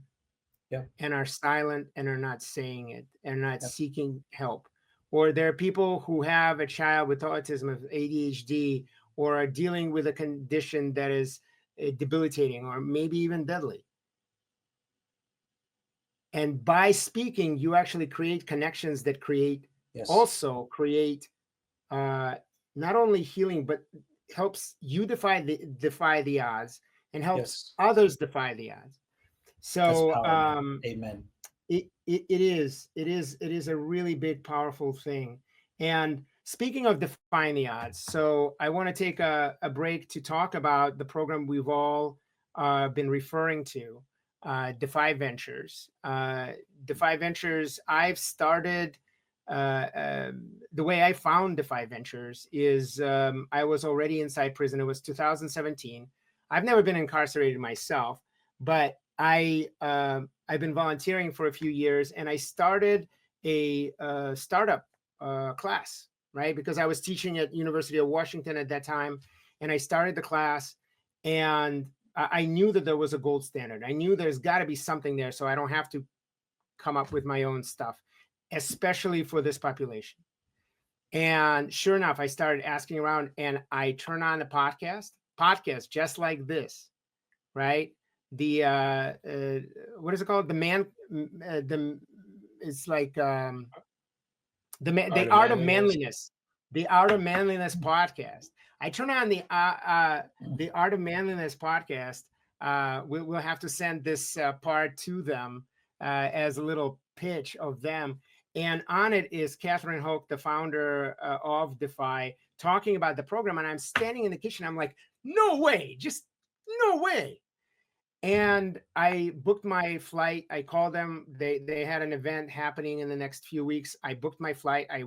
Yeah. and are silent and are not saying it and not Yeah. seeking help. Or there are people who have a child with autism, of ADHD, or are dealing with a condition that is debilitating or maybe even deadly. And by speaking, you actually create connections that Yes. create not only healing, but helps you defy the odds and helps Yes. others defy the odds. That's So power, man. Amen. it is a really big, powerful thing. And speaking of defying the odds, so I want to take a break to talk about the program we've all been referring to, Defy Ventures. Defy Ventures, I've started. The way I found Defy Ventures is I was already inside prison. It was 2017. I've never been incarcerated myself, but I've been volunteering for a few years, and I started a startup class, right? Because I was teaching at University of Washington at that time, and I started the class, and I knew that there was a gold standard. I knew there's got to be something there, so I don't have to come up with my own stuff, especially for this population. And sure enough, I started asking around, and I turn on the podcast just like this, right? The what is it called? The it's like Art the of art of manliness. manliness, the art of manliness podcast. I turn on the art of manliness podcast. We'll have to send this part to them as a little pitch of them. And on it is Catherine Hoke, the founder of Defy, talking about the program. And I'm standing in the kitchen. I'm like, no way, just no way. And I booked my flight. I called them. They had an event happening in the next few weeks. I booked my flight. I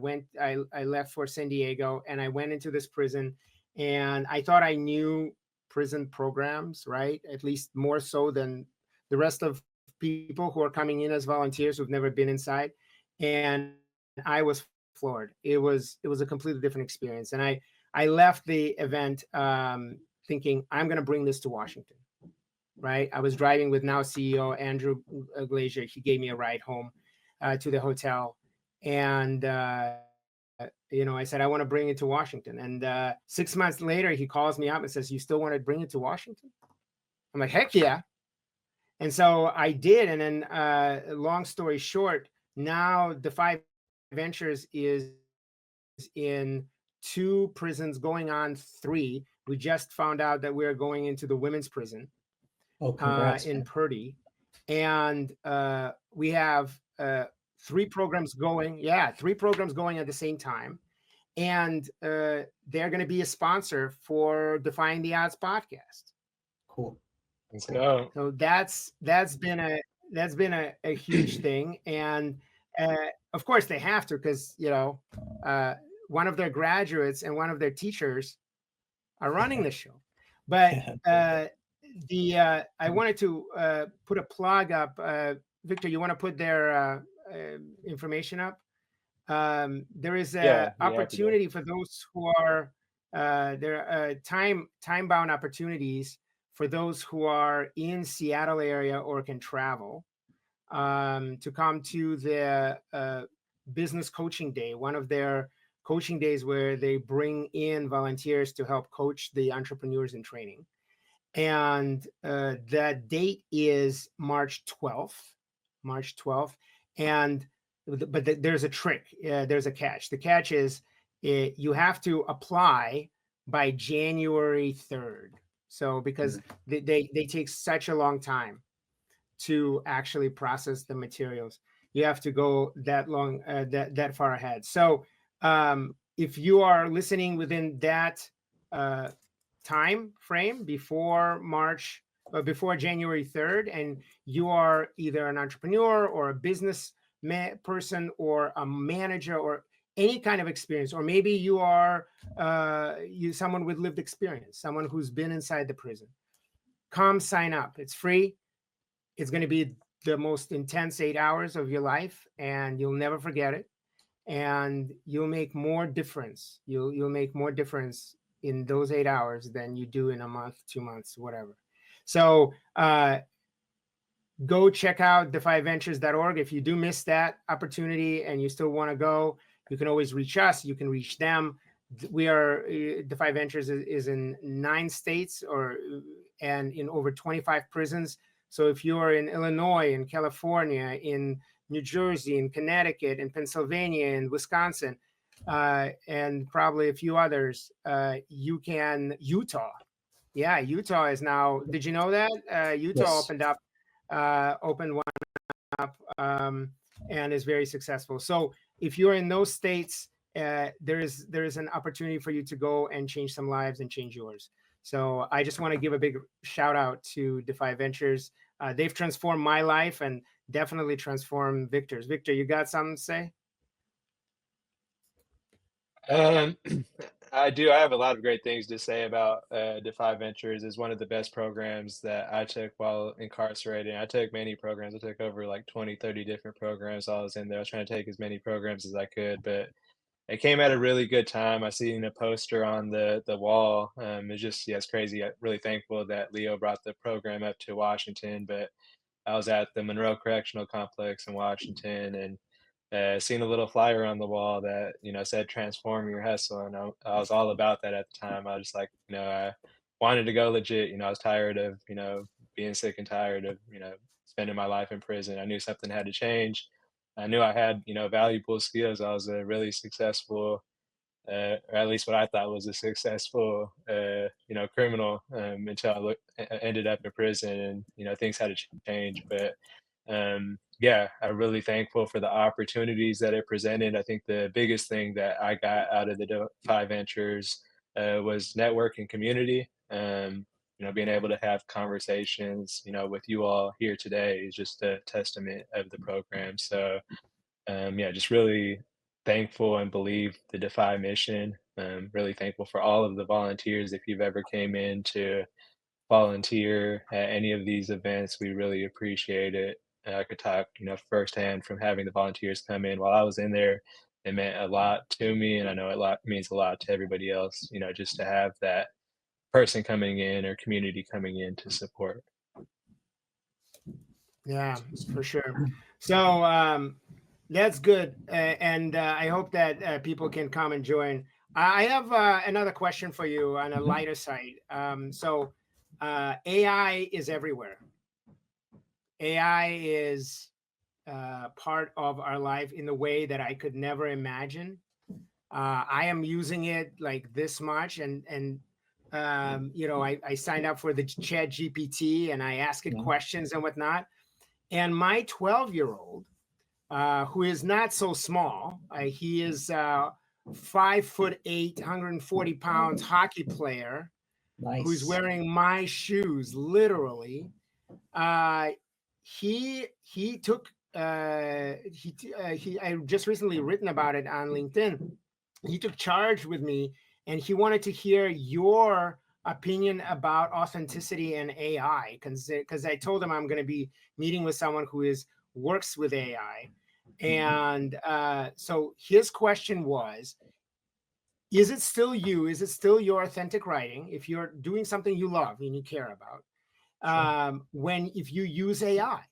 left for San Diego, and I went into this prison. And I thought I knew prison programs, right? At least more so than the rest of people who are coming in as volunteers who've never been inside. And I was floored. It was a completely different experience. And I left the event thinking I'm going to bring this to Washington, right? I was driving with now CEO Andrew Glazier. He gave me a ride home to the hotel, and I said, I want to bring it to Washington. And 6 months later, he calls me up and says, you still want to bring it to Washington? I'm like, heck yeah. And so I did. And then long story short, now Defy Ventures is in 2 prisons, going on 3. We just found out that we're going into the women's prison Oh, congrats, in man. Purdy. And we have 3 programs going. Yeah, 3 programs going at the same time. And they're going to be a sponsor for Defying the Odds podcast. Cool. Let's go. So that's been a huge thing. And of course they have to, because one of their graduates and one of their teachers are running the show. But I wanted to put a plug up. Victor, you want to put their information up? There is Yeah, an be happy to. opportunity for those who are there are time-bound opportunities for those who are in Seattle area or can travel to come to the business coaching day, one of their coaching days where they bring in volunteers to help coach the entrepreneurs in training. And that date is March 12th. And but there's a trick. There's a catch. The catch is you have to apply by January 3rd. So because they take such a long time to actually process the materials, you have to go that long, that far ahead. So if you are listening within that time frame before January 3rd, and you are either an entrepreneur or a business person or a manager or any kind of experience, or maybe you are someone with lived experience, someone who's been inside the prison, come sign up. It's free. It's going to be the most intense 8 hours of your life, and you'll never forget it. And you'll make more difference. You'll make more difference in those 8 hours than you do in a month, 2 months, whatever. So go check out defyventures.org. If you do miss that opportunity and you still want to go, you can always reach us. You can reach them. We are Defy Ventures is in 9 states and in over 25 prisons. So if you are in Illinois, in California, in New Jersey, in Connecticut, in Pennsylvania, in Wisconsin, and probably a few others, you can Utah. Yeah, Utah is now. Did you know that Utah Yes. opened one up and is very successful. So if you're in those states, there is an opportunity for you to go and change some lives and change yours. So I just want to give a big shout out to Defy Ventures. They've transformed my life and definitely transformed Victor's. Victor, you got something to say? I do. I have a lot of great things to say about Defy Ventures. Is one of the best programs that I took while incarcerated. I took many programs. I took over like 20, 30 different programs while I was in there. I was trying to take as many programs as I could, but it came at a really good time. I seen a poster on the wall. It's just, yeah, it's crazy. I'm really thankful that Leo brought the program up to Washington, but I was at the Monroe Correctional Complex in Washington and seen a little flyer on the wall that said "Transform Your Hustle," and I was all about that at the time. I was like, I wanted to go legit. I was tired of being sick and tired of spending my life in prison. I knew something had to change. I knew I had valuable skills. I was a really successful or at least what I thought was a successful, criminal until ended up in prison, and things had to change. But yeah, I'm really thankful for the opportunities that it presented. I think the biggest thing that I got out of the Defy Ventures was network and community. Being able to have conversations, with you all here today is just a testament of the program. So yeah, just really thankful and believe the Defy mission. Really thankful for all of the volunteers. If you've ever came in to volunteer at any of these events, we really appreciate it. I could talk, firsthand from having the volunteers come in while I was in there. It meant a lot to me, and I know means a lot to everybody else. Just to have that person coming in or community coming in to support. Yeah, for sure. So That's good, and I hope that people can come and join. I have another question for you on a Mhm. lighter side. AI is everywhere. AI is part of our life in the way that I could never imagine. I am using it like this much, and you know, I signed up for the Chat GPT and I ask it Yeah. questions and whatnot. And my 12-year-old, who is not so small, he is 5'8", 140 pounds hockey player who's Nice. wearing my shoes, literally. Uh, he took he I just recently written about it on LinkedIn. He took charge with me, and he wanted to hear your opinion about authenticity and AI, because I told him I'm going to be meeting with someone who is works with AI, and so his question was, is it still you? Is it still your authentic writing if you're doing something you love and you care about? Sure. When if you use AI,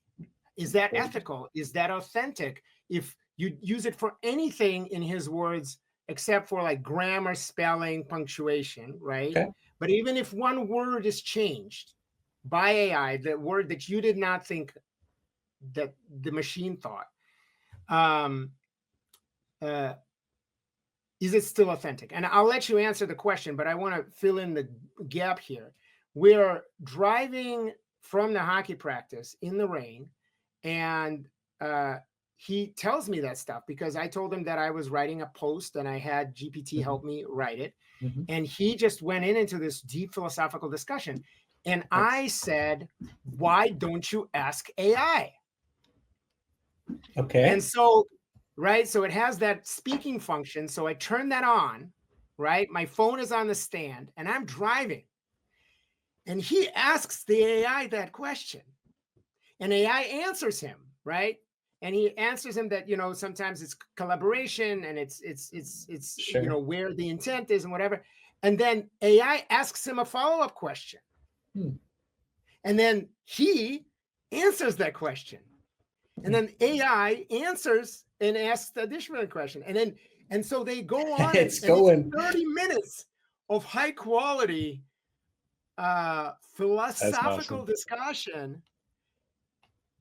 is that Great. ethical? Is that authentic? If you use it for anything, in his words, except for like grammar, spelling, punctuation, right? Okay. But even if one word is changed by AI, the word that you did not think that the machine thought, um, uh, is it still authentic? And I'll let you answer the question, but I want to fill in the gap here. We're driving from the hockey practice in the rain, and uh, he tells me that stuff because I told him that I was writing a post and I had GPT Mhm. help me write it. Mhm. And he just went into this deep philosophical discussion. And I Nice. said, why don't you ask AI? And Okay. so, right, so it has that speaking function. So I turn that on, right? My phone is on the stand and I'm driving. And he asks the AI that question. And AI answers him, right? And he answers him that, you know, sometimes it's collaboration and it's you Sure. know, where the intent is and whatever. And then AI asks him a follow-up question. Hmm. And then he answers that question. And Hmm. then AI answers and asks the additional question. And so they go on, It's and it's going. 30 minutes of high quality That's philosophical awesome. discussion.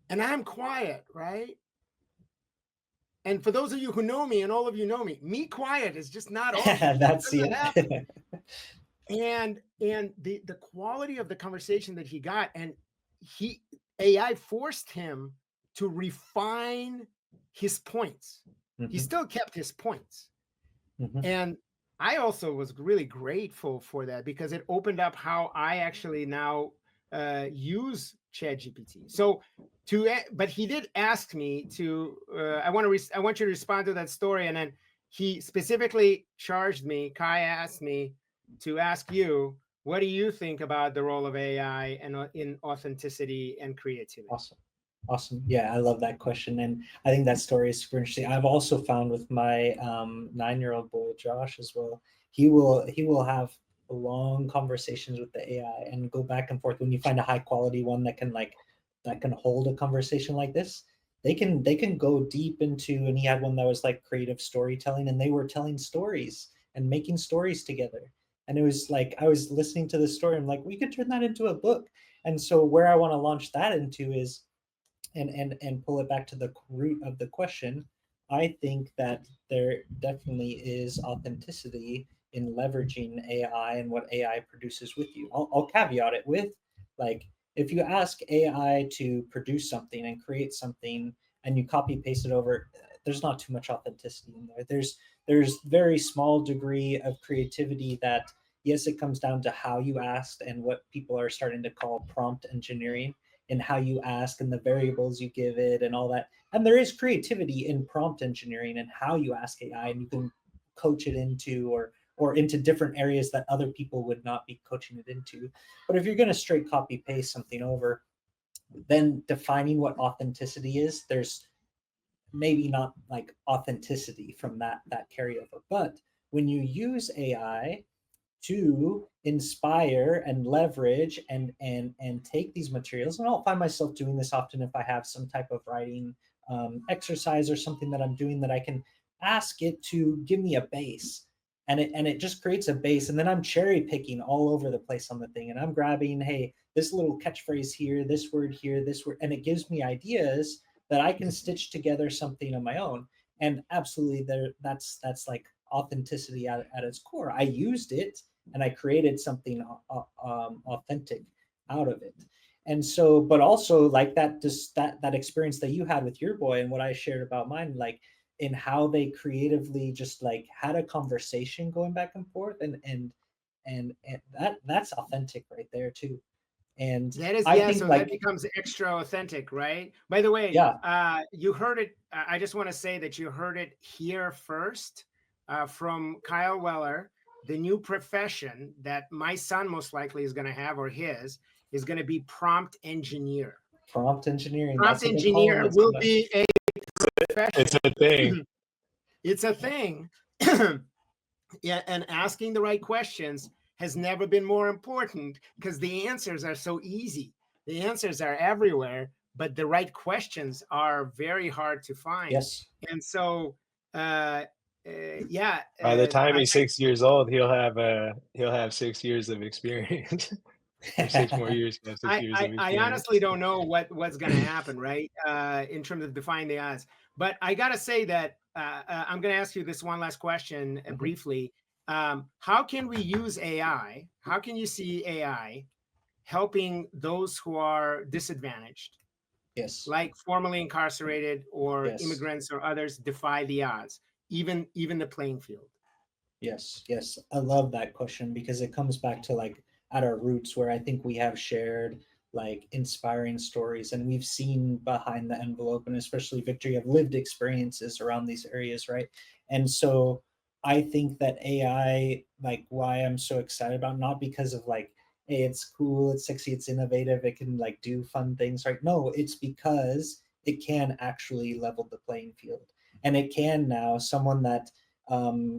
And I'm quiet, right? And for those of you who know me, and all of you know me, me quiet is just not option. It That's doesn't happen. it. And the quality of the conversation that he got, and he AI forced him to refine his points. He Mhm. still kept his points. Mhm. And I also was really grateful for that because it opened up how I actually now use ChatGPT. So but he did ask me to. I want you to respond to that story, and then he specifically charged me. Kai asked me to ask you, what do you think about the role of AI and in authenticity and creativity? Awesome. Awesome. Yeah, I love that question. And I think that story is super interesting. I've also found with my 9-year-old boy, Josh, as well, he will have long conversations with the AI and go back and forth. When you find a high quality one that can hold a conversation like this, they can go deep into, and he had one that was like creative storytelling, and they were telling stories and making stories together. And it was like I was listening to the story, I'm like, we could turn that into a book. And so where I want to launch that into is, and pull it back to the root of the question, I think that there definitely is authenticity in leveraging AI and what AI produces with you. I'll caveat it with, like, if you ask AI to produce something and create something and you copy paste it over, there's not too much authenticity in there. There's very small degree of creativity that, yes, it comes down to how you asked and what people are starting to call prompt engineering, and how you ask and the variables you give it and all that. And there is creativity in prompt engineering and how you ask AI, and you can coach it into, or into different areas that other people would not be coaching it into. But if you're going to straight copy paste something over, then defining what authenticity is, there's maybe not like authenticity from that carryover. But when you use AI to inspire and leverage and take these materials, and I'll find myself doing this often if I have some type of writing exercise or something that I'm doing, that I can ask it to give me a base, and it just creates a base, and then I'm cherry picking all over the place on the thing, and I'm grabbing, hey, this little catchphrase here, this word here, this word, and it gives me ideas that I can stitch together something on my own. And absolutely, that's like authenticity at its core. I used it and I created something authentic out of it. And so, but also like that, just that experience that you had with your boy and what I shared about mine, like in how they creatively just like had a conversation going back and forth, and that's authentic right there too. And That is, I yeah, think so that like, becomes extra authentic, right? By the way, yeah, you heard it. I just want to say that you heard it here first from Kyle Weller. The new profession that my son most likely is going to have, or his, is going to be prompt engineer. prompt engineering, Prompt that's what they call engineer it will sometimes. be a profession. It's a thing. It's a thing. Yeah, and asking the right questions has never been more important, because the answers are so easy. The answers are everywhere, but the right questions are very hard to find. Yes. And so, yeah, By the time I, he's 6 years old, he'll have 6 years of experience, or 6 more years. He'll have 6 years of I honestly experience. don't know what's going to happen, right? In terms of defying the odds. But I got to say that I'm going to ask you this one last question briefly. How can we use AI? How can you see AI helping those who are disadvantaged, Yes. like formerly incarcerated or Yes. immigrants or others, defy the odds, even the playing field? Yes. Yes. I love that question because it comes back to like at our roots, where I think we have shared like inspiring stories, and we've seen behind the envelope, and especially Victor, you have lived experiences around these areas, right? And so I think that AI, like why I'm so excited about, not because of like, hey, it's cool, it's sexy, it's innovative, it can like do fun things, right? No, it's because it can actually level the playing field. And it can now, someone that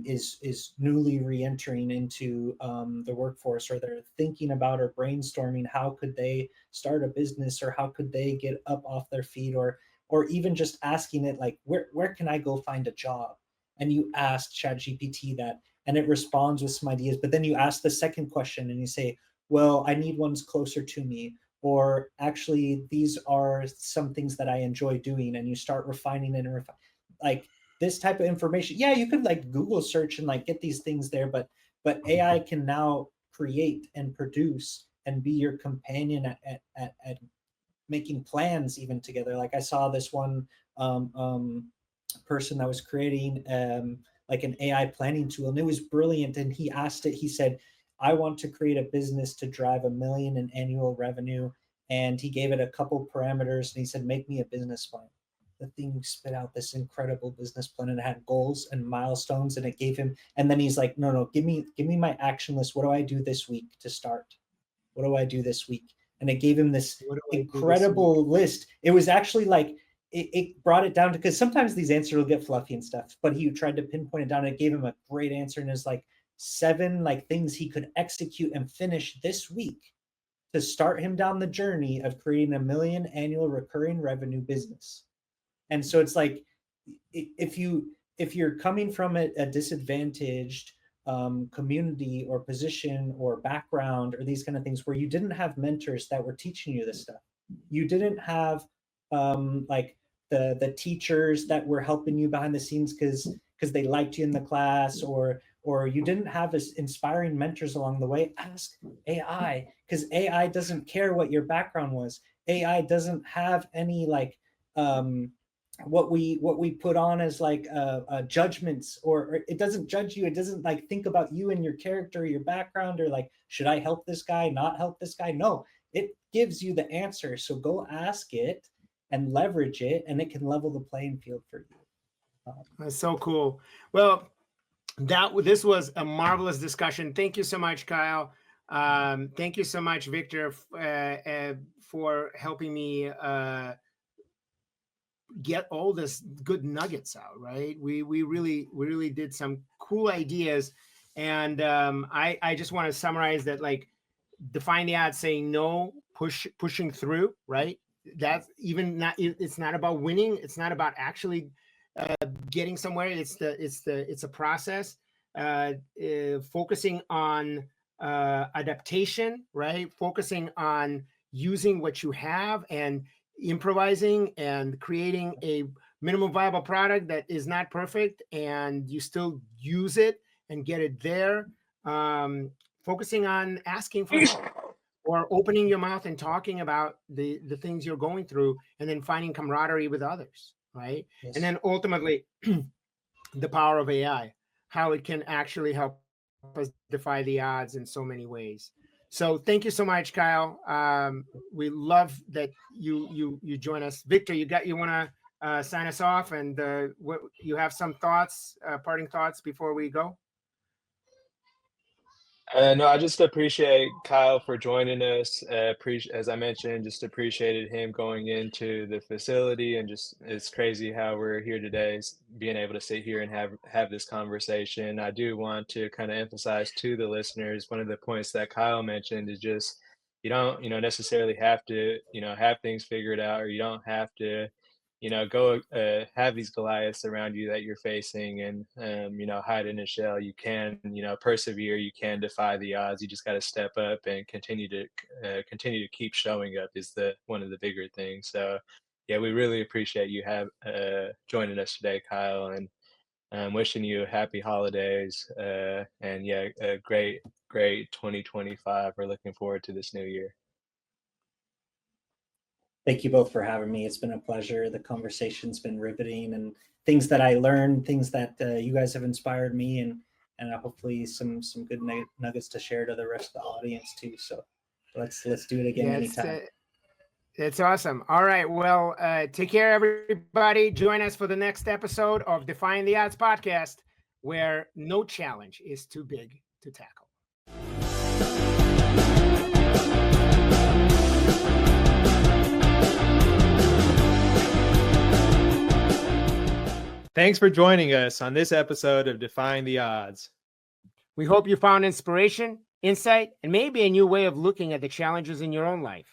is newly re-entering into the workforce, or they're thinking about or brainstorming how could they start a business, or how could they get up off their feet, or even just asking it like, where can I go find a job? And you ask ChatGPT that, and it responds with some ideas. But then you ask the second question and you say, well, I need ones closer to me, or actually these are some things that I enjoy doing, and you start refining it and like this type of information. Yeah, you could like Google search and like get these things there, but AI can now create and produce and be your companion at making plans even together. Like I saw this one person that was creating like an AI planning tool, and it was brilliant. And he asked it, he said, I want to create a business to drive $1 million in annual revenue. And he gave it a couple parameters and he said, make me a business plan. The thing spit out this incredible business plan, and it had goals and milestones, and it gave him, and then he's like, no, give me my action list. What do I do this week to start? What do I do this week? And it gave him this incredible list. It was actually like, it brought it down to, because sometimes these answers will get fluffy and stuff, but he tried to pinpoint it down, and it gave him a great answer. And it's like 7 like things he could execute and finish this week to start him down the journey of creating $1 million annual recurring revenue business. And so it's like, if you're coming from a disadvantaged community or position or background or these kind of things, where you didn't have mentors that were teaching you this stuff, you didn't have like the teachers that were helping you behind the scenes because they liked you in the class, or you didn't have inspiring mentors along the way, ask AI, because AI doesn't care what your background was. AI doesn't have any like what we put on as like judgments, or it doesn't judge you. It doesn't like think about you and your character, your background, or like, should I help this guy, not help this guy? No, it gives you the answer. So go ask it and leverage it, and it can level the playing field for you. That's so cool. Well, this was a marvelous discussion. Thank you so much, Kyle. Thank you so much, Victor, for helping me get all this good nuggets out. Right? We really did some cool ideas, and I just want to summarize that, like, define the odds, saying no, pushing through, right? that's even not, it's not about winning. It's not about actually getting somewhere. It's a process. Focusing on adaptation, right? Focusing on using what you have and improvising and creating a minimum viable product that is not perfect, and you still use it and get it there. Focusing on asking for help, or opening your mouth and talking about the things you're going through, and then finding camaraderie with others, right? Yes. And then ultimately, the power of AI, how it can actually help us defy the odds in so many ways. So thank you so much, Kyle. We love that you join us. Victor, you want to sign us off, and what you have some thoughts, parting thoughts before we go? No, I just appreciate Kyle for joining us. As I mentioned, just appreciated him going into the facility, and just it's crazy how we're here today, being able to sit here and have this conversation. I do want to kind of emphasize to the listeners, one of the points that Kyle mentioned is just you don't, necessarily have to, have things figured out, or you don't have to, go have these Goliaths around you that you're facing, and hide in a shell. You can, persevere. You can defy the odds. You just got to step up and continue to keep showing up is the one of the bigger things. So, yeah, we really appreciate you joining us today, Kyle, and wishing you happy holidays. And yeah, a great 2025. We're looking forward to this new year. Thank you both for having me. It's been a pleasure. The conversation's been riveting, and things that I learned, things that you guys have inspired me, and hopefully some good nuggets to share to the rest of the audience too. So let's do it again anytime. It's awesome. All right. Well, take care, everybody. Join us for the next episode of Defying the Odds podcast, where no challenge is too big to tackle. Thanks for joining us on this episode of Defying the Odds. We hope you found inspiration, insight, and maybe a new way of looking at the challenges in your own life.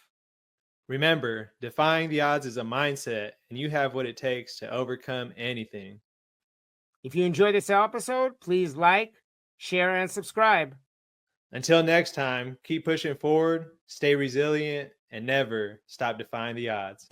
Remember, defying the odds is a mindset, and you have what it takes to overcome anything. If you enjoyed this episode, please like, share, and subscribe. Until next time, keep pushing forward, stay resilient, and never stop defying the odds.